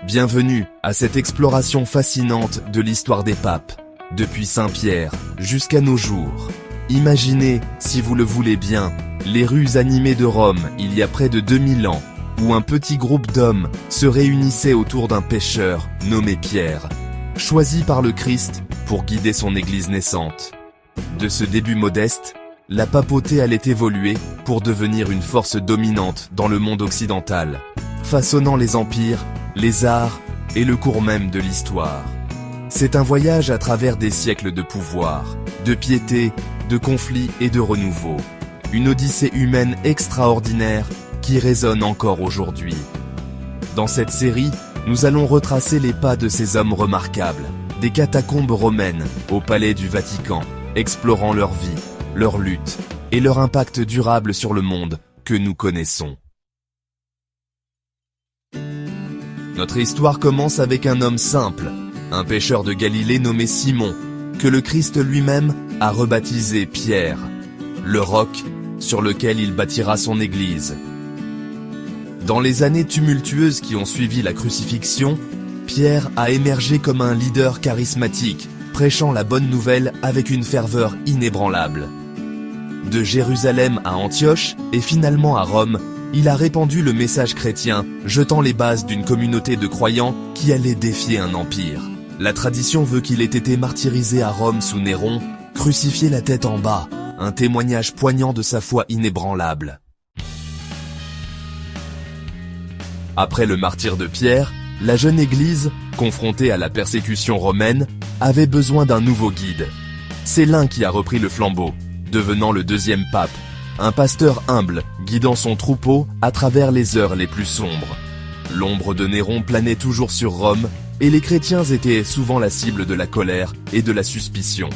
Bienvenue à cette exploration fascinante de l'histoire des papes, depuis Saint-Pierre jusqu'à nos jours. Imaginez, si vous le voulez bien, les rues animées de Rome il y a près de 2000 ans, où un petit groupe d'hommes se réunissait autour d'un pêcheur nommé Pierre, choisi par le Christ pour guider son église naissante. De ce début modeste, la papauté allait évoluer pour devenir une force dominante dans le monde occidental, façonnant les empires, les arts et le cours même de l'histoire. C'est un voyage à travers des siècles de pouvoir, de piété, de conflits et de renouveau. Une odyssée humaine extraordinaire qui résonne encore aujourd'hui. Dans cette série, nous allons retracer les pas de ces hommes remarquables, des catacombes romaines au palais du Vatican, explorant leur vie, leur lutte et leur impact durable sur le monde que nous connaissons. Notre histoire commence avec un homme simple, un pêcheur de Galilée nommé Simon, que le Christ lui-même a rebaptisé Pierre, le roc sur lequel il bâtira son église. Dans les années tumultueuses qui ont suivi la crucifixion, Pierre a émergé comme un leader charismatique, prêchant la bonne nouvelle avec une ferveur inébranlable. De Jérusalem à Antioche et finalement à Rome, il a répandu le message chrétien, jetant les bases d'une communauté de croyants qui allait défier un empire. La tradition veut qu'il ait été martyrisé à Rome sous Néron, crucifié la tête en bas, un témoignage poignant de sa foi inébranlable. Après le martyre de Pierre, la jeune église, confrontée à la persécution romaine, avait besoin d'un nouveau guide. C'est l'un qui a repris le flambeau, devenant le deuxième pape, un pasteur humble, guidant son troupeau à travers les heures les plus sombres. L'ombre de Néron planait toujours sur Rome, et les chrétiens étaient souvent la cible de la colère et de la suspicion.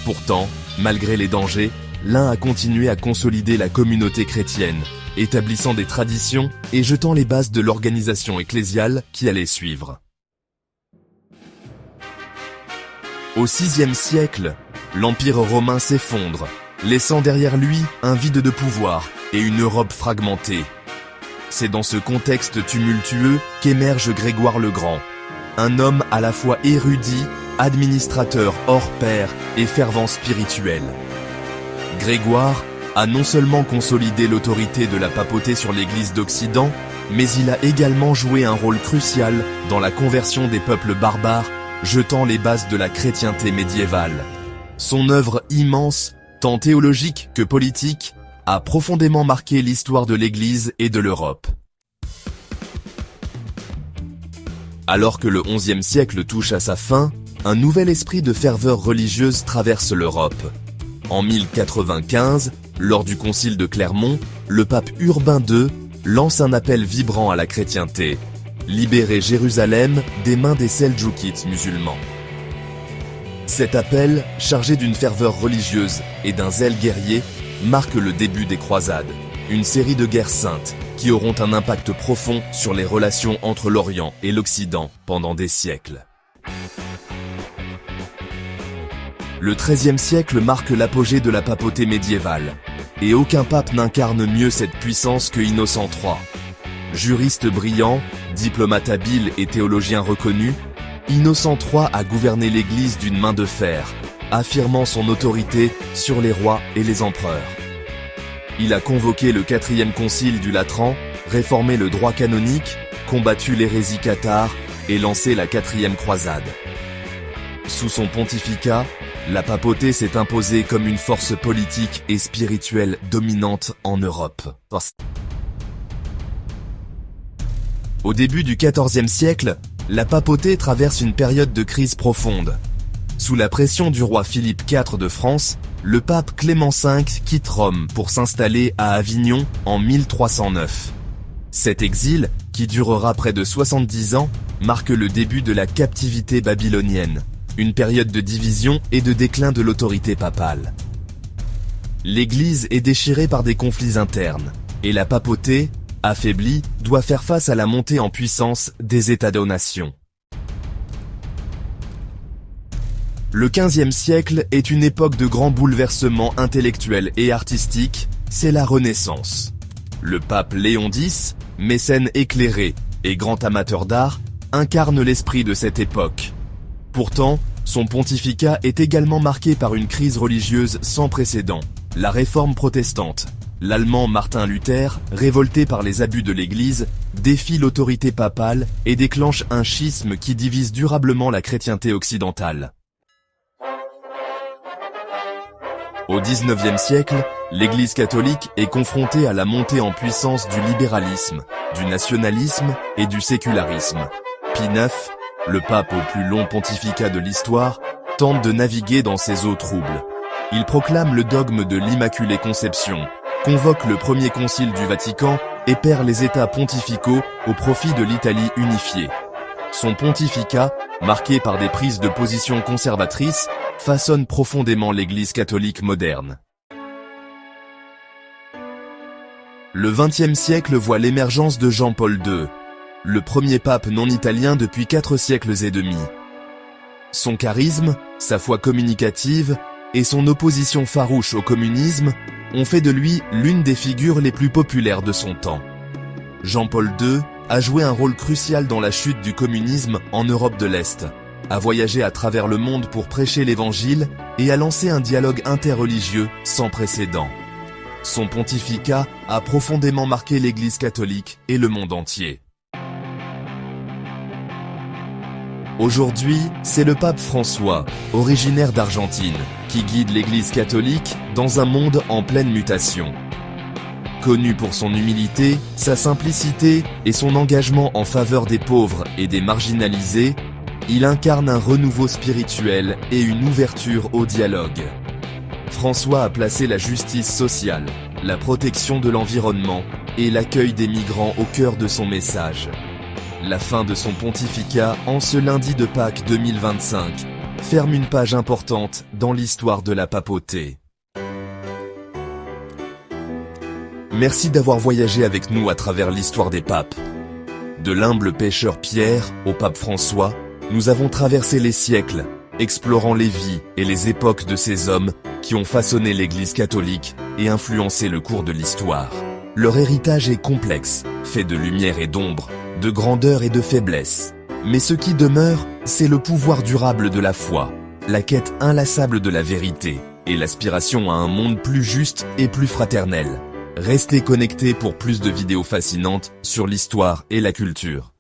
Pourtant, malgré les dangers, l'un a continué à consolider la communauté chrétienne, établissant des traditions et jetant les bases de l'organisation ecclésiale qui allait suivre. Au VIe siècle, l'Empire romain s'effondre, laissant derrière lui un vide de pouvoir et une Europe fragmentée. C'est dans ce contexte tumultueux qu'émerge Grégoire le Grand, un homme à la fois érudit, administrateur hors pair et fervent spirituel. Grégoire a non seulement consolidé l'autorité de la papauté sur l'Église d'Occident, mais il a également joué un rôle crucial dans la conversion des peuples barbares, jetant les bases de la chrétienté médiévale. Son œuvre immense, tant théologique que politique, a profondément marqué l'histoire de l'Église et de l'Europe. Alors que le XIe siècle touche à sa fin, un nouvel esprit de ferveur religieuse traverse l'Europe. En 1095, lors du concile de Clermont, le pape Urbain II lance un appel vibrant à la chrétienté, libérer Jérusalem des mains des Seldjoukites musulmans. Cet appel, chargé d'une ferveur religieuse et d'un zèle guerrier, marque le début des croisades, une série de guerres saintes qui auront un impact profond sur les relations entre l'Orient et l'Occident pendant des siècles. Le XIIIe siècle marque l'apogée de la papauté médiévale, et aucun pape n'incarne mieux cette puissance que Innocent III. Juriste brillant, diplomate habile et théologien reconnu, Innocent III a gouverné l'Église d'une main de fer, affirmant son autorité sur les rois et les empereurs. Il a convoqué le 4e concile du Latran, réformé le droit canonique, combattu l'hérésie cathare et lancé la 4e croisade. Sous son pontificat, la papauté s'est imposée comme une force politique et spirituelle dominante en Europe. Au début du XIVe siècle, la papauté traverse une période de crise profonde. Sous la pression du roi Philippe IV de France, le pape Clément V quitte Rome pour s'installer à Avignon en 1309. Cet exil, qui durera près de 70 ans, marque le début de la captivité babylonienne, une période de division et de déclin de l'autorité papale. L'Église est déchirée par des conflits internes, et la papauté, affaiblie, doit faire face à la montée en puissance des États-nations. Le XVe siècle est une époque de grands bouleversements intellectuels et artistiques, c'est la Renaissance. Le pape Léon X, mécène éclairé et grand amateur d'art, incarne l'esprit de cette époque. Pourtant, son pontificat est également marqué par une crise religieuse sans précédent, la réforme protestante. L'Allemand Martin Luther, révolté par les abus de l'Église, défie l'autorité papale et déclenche un schisme qui divise durablement la chrétienté occidentale. Au XIXe siècle, l'Église catholique est confrontée à la montée en puissance du libéralisme, du nationalisme et du sécularisme. Pie IX, le pape au plus long pontificat de l'histoire, tente de naviguer dans ces eaux troubles. Il proclame le dogme de l'Immaculée Conception, convoque le premier concile du Vatican et perd les États pontificaux au profit de l'Italie unifiée. Son pontificat, marqué par des prises de position conservatrices, façonne profondément l'Église catholique moderne. Le XXe siècle voit l'émergence de Jean-Paul II, le premier pape non italien depuis 4 siècles et demi. Son charisme, sa foi communicative et son opposition farouche au communisme ont fait de lui l'une des figures les plus populaires de son temps. Jean-Paul II a joué un rôle crucial dans la chute du communisme en Europe de l'Est, a voyagé à travers le monde pour prêcher l'Évangile et a lancé un dialogue interreligieux sans précédent. Son pontificat a profondément marqué l'Église catholique et le monde entier. Aujourd'hui, c'est le pape François, originaire d'Argentine, qui guide l'Église catholique dans un monde en pleine mutation. Connu pour son humilité, sa simplicité et son engagement en faveur des pauvres et des marginalisés, il incarne un renouveau spirituel et une ouverture au dialogue. François a placé la justice sociale, la protection de l'environnement et l'accueil des migrants au cœur de son message. La fin de son pontificat en ce lundi de Pâques 2025 ferme une page importante dans l'histoire de la papauté. Merci d'avoir voyagé avec nous à travers l'histoire des papes. De l'humble pêcheur Pierre au pape François, nous avons traversé les siècles, explorant les vies et les époques de ces hommes qui ont façonné l'Église catholique et influencé le cours de l'histoire. Leur héritage est complexe, fait de lumière et d'ombre, de grandeur et de faiblesse. Mais ce qui demeure, c'est le pouvoir durable de la foi, la quête inlassable de la vérité et l'aspiration à un monde plus juste et plus fraternel. Restez connectés pour plus de vidéos fascinantes sur l'histoire et la culture.